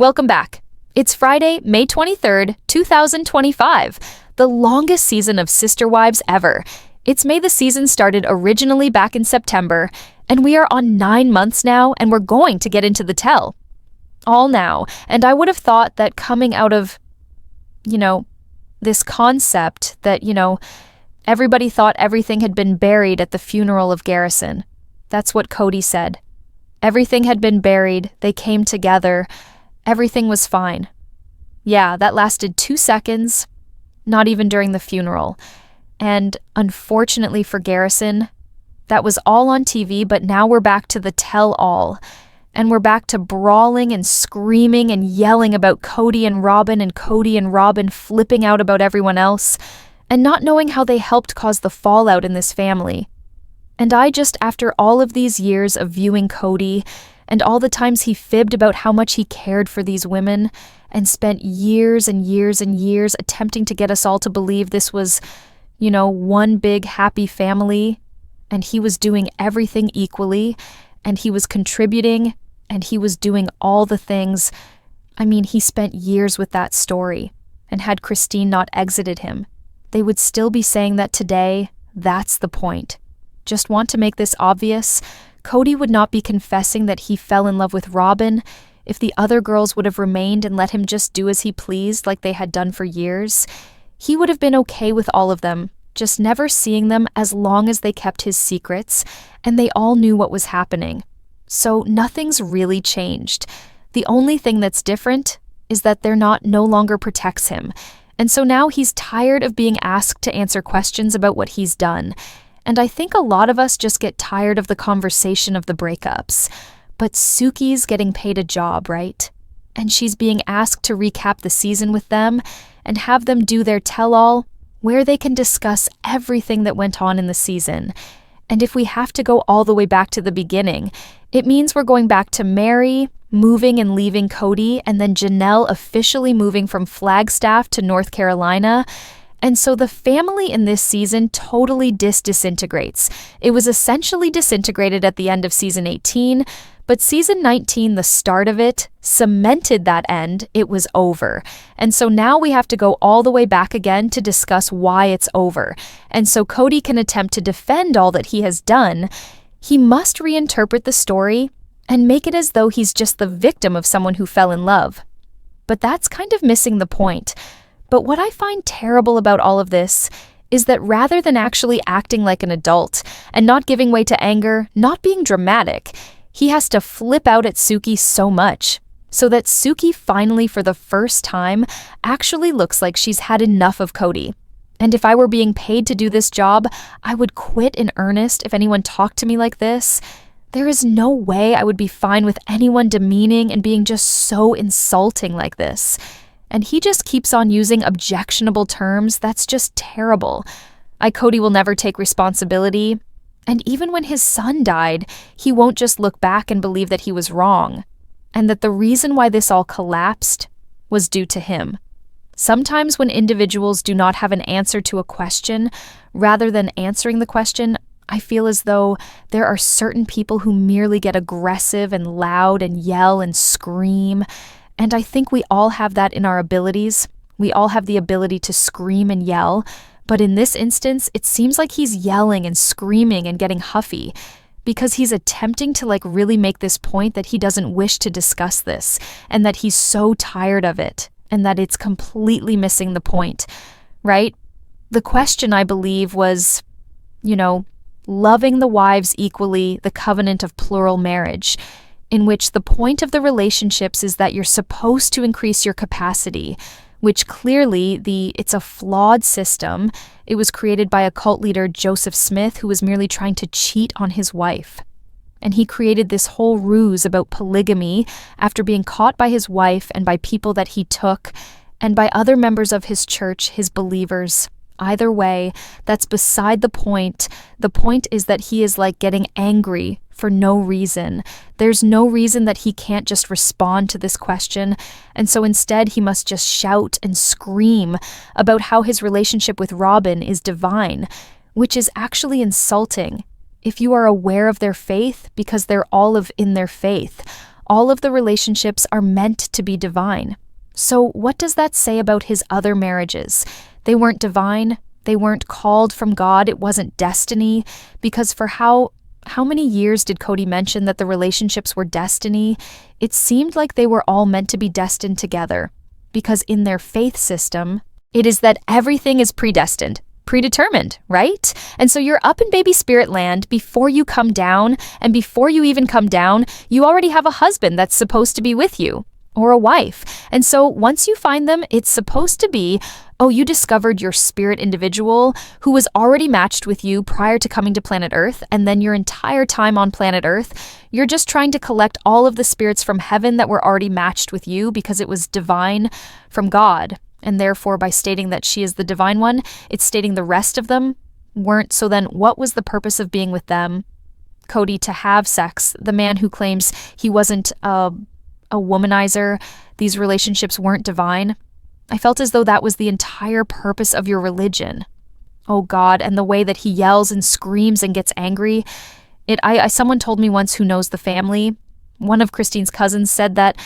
Welcome back. It's Friday, May 23rd, 2025, the longest season of Sister Wives ever. It's May the season started originally back in September, and we are on 9 months now, and we're going to get into the tell. All now, and I would have thought that coming out of, this concept that, everybody thought everything had been buried at the funeral of Garrison. That's what Kody said. Everything had been buried, they came together, everything was fine. Yeah, that lasted 2 seconds, not even during the funeral. And unfortunately for Garrison, that was all on TV, but now we're back to the tell-all. And we're back to brawling and screaming and yelling about Kody and Robyn and Kody and Robyn flipping out about everyone else and not knowing how they helped cause the fallout in this family. And after all of these years of viewing Kody and all the times he fibbed about how much he cared for these women and spent years and years and years attempting to get us all to believe this was, one big happy family, and he was doing everything equally, and he was contributing, and he was doing all the things. He spent years with that story, and had Christine not exited him, they would still be saying that today. That's the point. Just want to make this obvious, Kody would not be confessing that he fell in love with Robyn if the other girls would have remained and let him just do as he pleased like they had done for years. He would have been okay with all of them, just never seeing them as long as they kept his secrets, and they all knew what was happening. So nothing's really changed. The only thing that's different is that they're no longer protects him, and so now he's tired of being asked to answer questions about what he's done. And I think a lot of us just get tired of the conversation of the breakups. But Suki's getting paid a job, right? And she's being asked to recap the season with them and have them do their tell-all where they can discuss everything that went on in the season. And if we have to go all the way back to the beginning, it means we're going back to Meri moving and leaving Kody, and then Janelle officially moving from Flagstaff to North Carolina. And so the family in this season totally disintegrates. It was essentially disintegrated at the end of season 18, but season 19, the start of it, cemented that end. It was over. And so now we have to go all the way back again to discuss why it's over. And so Kody can attempt to defend all that he has done. He must reinterpret the story and make it as though he's just the victim of someone who fell in love. But that's kind of missing the point. But what I find terrible about all of this is that rather than actually acting like an adult and not giving way to anger, not being dramatic, he has to flip out at Suki so much, so that Suki finally, for the first time, actually looks like she's had enough of Kody. And if I were being paid to do this job, I would quit in earnest if anyone talked to me like this. There is no way I would be fine with anyone demeaning and being just so insulting like this. And he just keeps on using objectionable terms. That's just terrible. Kody will never take responsibility. And even when his son died, he won't just look back and believe that he was wrong, and that the reason why this all collapsed was due to him. Sometimes when individuals do not have an answer to a question, rather than answering the question, I feel as though there are certain people who merely get aggressive and loud and yell and scream. And I think we all have that in our abilities. We all have the ability to scream and yell. But in this instance, it seems like he's yelling and screaming and getting huffy because he's attempting to really make this point that he doesn't wish to discuss this and that he's so tired of it and that it's completely missing the point, right? The question, I believe, was, loving the wives equally, the covenant of plural marriage, in which the point of the relationships is that you're supposed to increase your capacity, which clearly it's a flawed system. It was created by a cult leader, Joseph Smith, who was merely trying to cheat on his wife. And he created this whole ruse about polygamy after being caught by his wife and by people that he took and by other members of his church, his believers. Either way, that's beside the point. The point is that he is getting angry for no reason. There's no reason that he can't just respond to this question, and so instead he must just shout and scream about how his relationship with Robyn is divine, which is actually insulting. If you are aware of their faith, because they're all in their faith, All of the relationships are meant to be divine. So what does that say about his other marriages? They weren't divine. They weren't called from God. It wasn't destiny. Because for how many years did Kody mention that the relationships were destiny? It seemed like they were all meant to be destined together. Because in their faith system, it is that everything is predestined, predetermined, right? And so you're up in baby spirit land before you come down, and before you even come down, you already have a husband that's supposed to be with you, or a wife. And so once you find them, it's supposed to be, oh, you discovered your spirit individual who was already matched with you prior to coming to planet Earth, and then your entire time on planet Earth, you're just trying to collect all of the spirits from heaven that were already matched with you because it was divine from God. And therefore, by stating that she is the divine one, it's stating the rest of them weren't. So then what was the purpose of being with them? Kody, to have sex. The man who claims he wasn't a womanizer, these relationships weren't divine. I felt as though that was the entire purpose of your religion. Oh God, and the way that he yells and screams and gets angry. Someone told me once who knows the family, one of Christine's cousins said that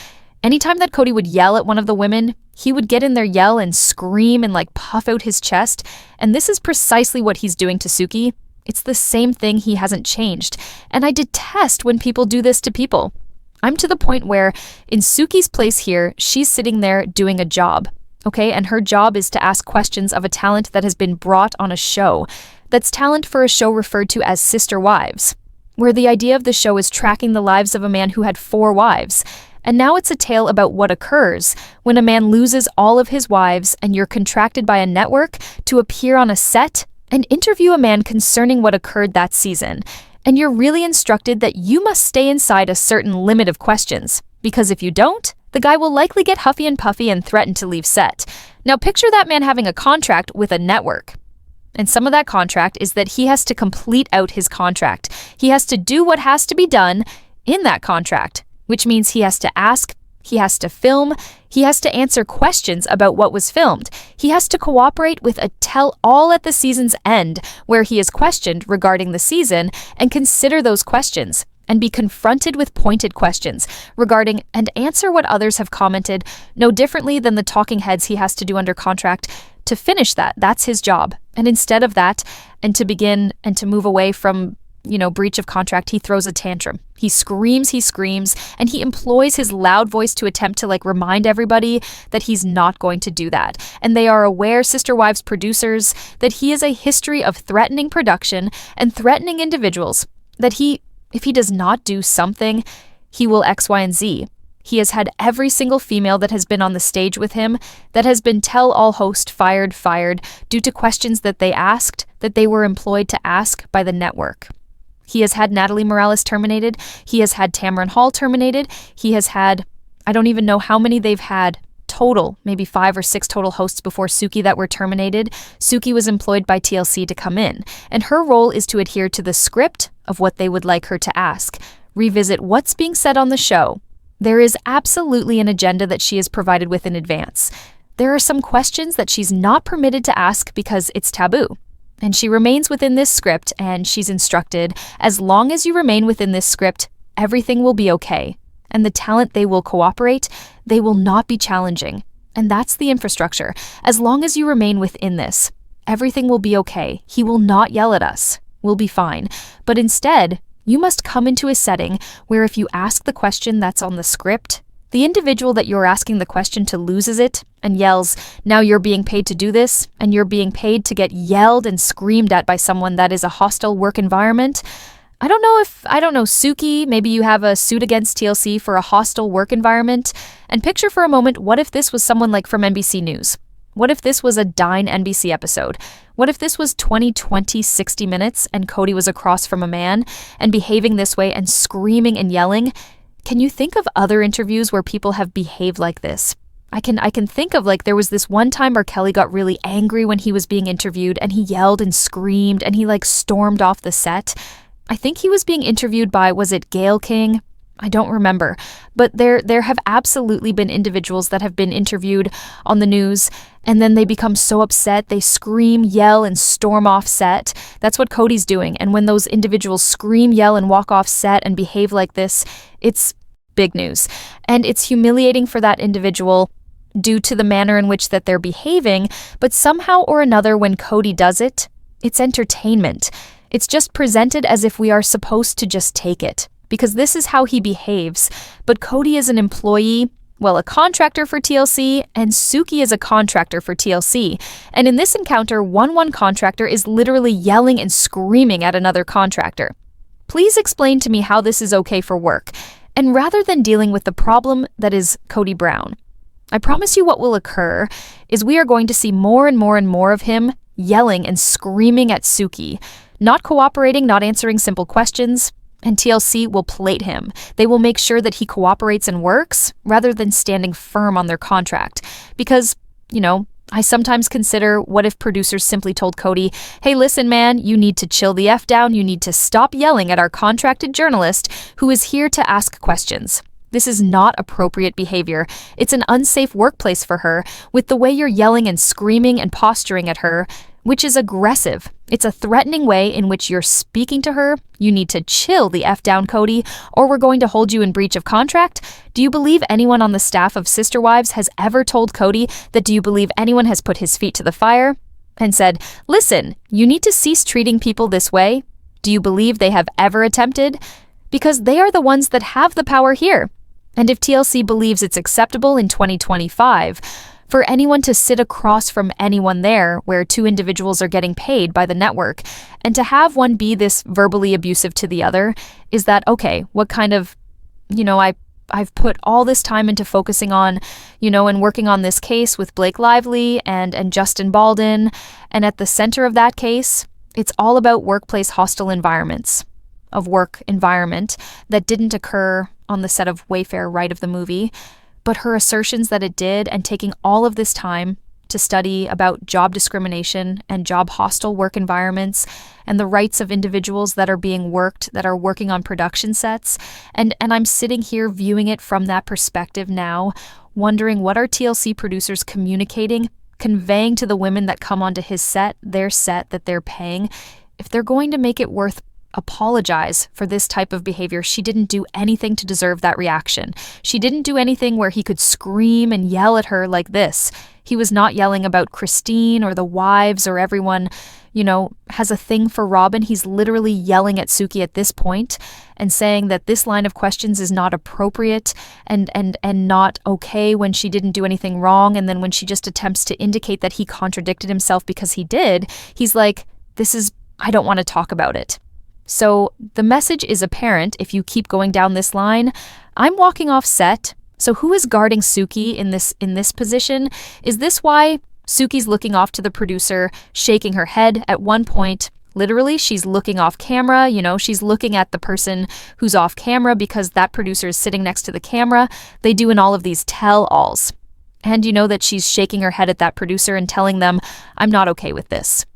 anytime that Kody would yell at one of the women, he would get in their yell and scream and puff out his chest. And this is precisely what he's doing to Suki. It's the same thing. He hasn't changed. And I detest when people do this to people. I'm to the point where in Suki's place here, she's sitting there doing a job. Okay, and her job is to ask questions of a talent that has been brought on a show. That's talent for a show referred to as Sister Wives, where the idea of the show is tracking the lives of a man who had 4 wives. And now it's a tale about what occurs when a man loses all of his wives and you're contracted by a network to appear on a set and interview a man concerning what occurred that season. And you're really instructed that you must stay inside a certain limit of questions, because if you don't, the guy will likely get huffy and puffy and threaten to leave set. Now picture that man having a contract with a network. And some of that contract is that he has to complete out his contract. He has to do what has to be done in that contract, which means he has to ask, he has to film, he has to answer questions about what was filmed. He has to cooperate with a tell-all at the season's end, where he is questioned regarding the season and consider those questions and be confronted with pointed questions regarding and answer what others have commented, no differently than the talking heads he has to do under contract to finish that. That's his job. And instead of that, and to begin and to move away from breach of contract, he throws a tantrum. He screams, and he employs his loud voice to attempt to remind everybody that he's not going to do that. And they are aware, Sister Wives producers, that he has a history of threatening production and threatening individuals, that if he does not do something, he will X, Y, and Z. He has had every single female that has been on the stage with him that has been tell-all host fired due to questions that they asked, that they were employed to ask by the network. He has had Natalie Morales terminated. He has had Tamron Hall terminated. He has had, I don't even know how many they've had total, maybe 5 or 6 total hosts before Suki that were terminated. Suki was employed by TLC to come in, and her role is to adhere to the script of what they would like her to ask, revisit what's being said on the show. There is absolutely an agenda that she is provided with in advance. There are some questions that she's not permitted to ask because it's taboo. And she remains within this script, and she's instructed, as long as you remain within this script, everything will be okay. And the talent, they will cooperate, they will not be challenging. And that's the infrastructure. As long as you remain within this, everything will be okay. He will not yell at us. We'll be fine. But instead, you must come into a setting where if you ask the question that's on the script, the individual that you're asking the question to loses it and yells, now you're being paid to do this, and you're being paid to get yelled and screamed at by someone that is a hostile work environment. I don't know, Suki, maybe you have a suit against TLC for a hostile work environment. And picture for a moment, what if this was someone from NBC News? What if this was a Dine NBC episode? What if this was 2020 60 Minutes and Kody was across from a man and behaving this way and screaming and yelling? Can you think of other interviews where people have behaved like this? I can think of there was this one time where Kelly got really angry when he was being interviewed and he yelled and screamed and he stormed off the set. I think he was being interviewed by, was it Gayle King? I don't remember. But there have absolutely been individuals that have been interviewed on the news and then they become so upset, they scream, yell, and storm off set. That's what Kody's doing. And when those individuals scream, yell, and walk off set and behave like this, it's big news. And it's humiliating for that individual due to the manner in which that they're behaving, but somehow or another when Kody does it, it's entertainment. It's just presented as if we are supposed to just take it, because this is how he behaves. But Kody is an employee, well, a contractor for TLC, and Suki is a contractor for TLC. And in this encounter, one contractor is literally yelling and screaming at another contractor. Please explain to me how this is okay for work, and rather than dealing with the problem that is Kody Brown. I promise you what will occur is we are going to see more and more and more of him yelling and screaming at Suki, not cooperating, not answering simple questions, and TLC will plate him. They will make sure that he cooperates and works rather than standing firm on their contract. Because, I sometimes consider what if producers simply told Kody, hey, listen, man, you need to chill the F down. You need to stop yelling at our contracted journalist who is here to ask questions. This is not appropriate behavior. It's an unsafe workplace for her with the way you're yelling and screaming and posturing at her, which is aggressive. It's a threatening way in which you're speaking to her. You need to chill the F down, Kody, or we're going to hold you in breach of contract. Do you believe anyone on the staff of Sister Wives has ever told Kody that? Do you believe anyone has put his feet to the fire and said, listen, you need to cease treating people this way? Do you believe they have ever attempted? Because they are the ones that have the power here. And if TLC believes it's acceptable in 2025 for anyone to sit across from anyone there where two individuals are getting paid by the network, and to have one be this verbally abusive to the other, is that okay? What kind of, I've put all this time into focusing on, and working on this case with Blake Lively and Justin Baldwin, and at the center of that case, it's all about workplace hostile environments, of work environment that didn't occur on the set of Wayfair Right of the movie, but her assertions that it did, and taking all of this time to study about job discrimination and job hostile work environments and the rights of individuals that are being worked, that are working on production sets. And I'm sitting here viewing it from that perspective now, wondering what are TLC producers communicating, conveying to the women that come onto his set, their set that they're paying, if they're going to make it worth apologize for this type of behavior. She didn't do anything to deserve that reaction. She didn't do anything where he could scream and yell at her like this. He was not yelling about Christine or the wives or everyone, has a thing for Robyn. He's literally yelling at Suki at this point and saying that this line of questions is not appropriate and not okay when she didn't do anything wrong. And then when she just attempts to indicate that he contradicted himself because he did, he's like, I don't want to talk about it. So the message is apparent if you keep going down this line. I'm walking off set. So who is guarding Suki in this position? Is this why Suki's looking off to the producer, shaking her head at one point? Literally, she's looking off camera, she's looking at the person who's off camera because that producer is sitting next to the camera. They do in all of these tell-alls. And that she's shaking her head at that producer and telling them, I'm not okay with this.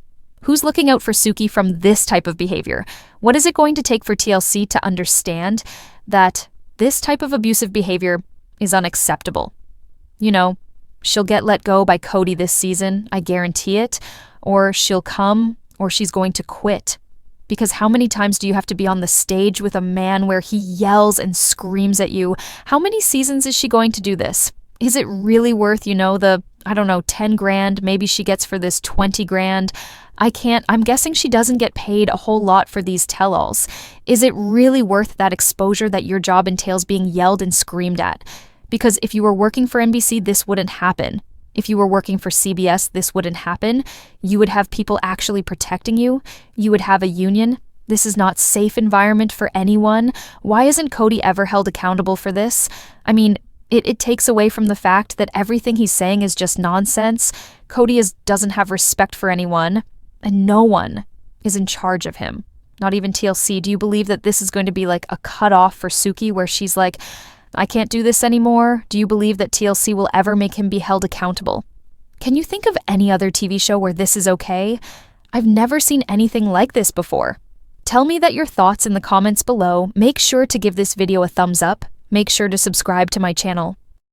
Who's looking out for Suki from this type of behavior? What is it going to take for TLC to understand that this type of abusive behavior is unacceptable? She'll get let go by Kody this season, I guarantee it, or she'll come, or she's going to quit. Because how many times do you have to be on the stage with a man where he yells and screams at you? How many seasons is she going to do this? Is it really worth, the, 10 grand maybe she gets for this 20 grand? I'm guessing she doesn't get paid a whole lot for these tell-alls. Is it really worth that exposure that your job entails being yelled and screamed at? Because if you were working for NBC, this wouldn't happen. If you were working for CBS, this wouldn't happen. You would have people actually protecting you. You would have a union. This is not a safe environment for anyone. Why isn't Kody ever held accountable for this? It takes away from the fact that everything he's saying is just nonsense. Kody doesn't have respect for anyone, and no one is in charge of him. Not even TLC. Do you believe that this is going to be like a cutoff for Suki where she's like, I can't do this anymore? Do you believe that TLC will ever make him be held accountable? Can you think of any other TV show where this is okay? I've never seen anything like this before. Tell me your thoughts in the comments below. Make sure to give this video a thumbs up. Make sure to subscribe to my channel.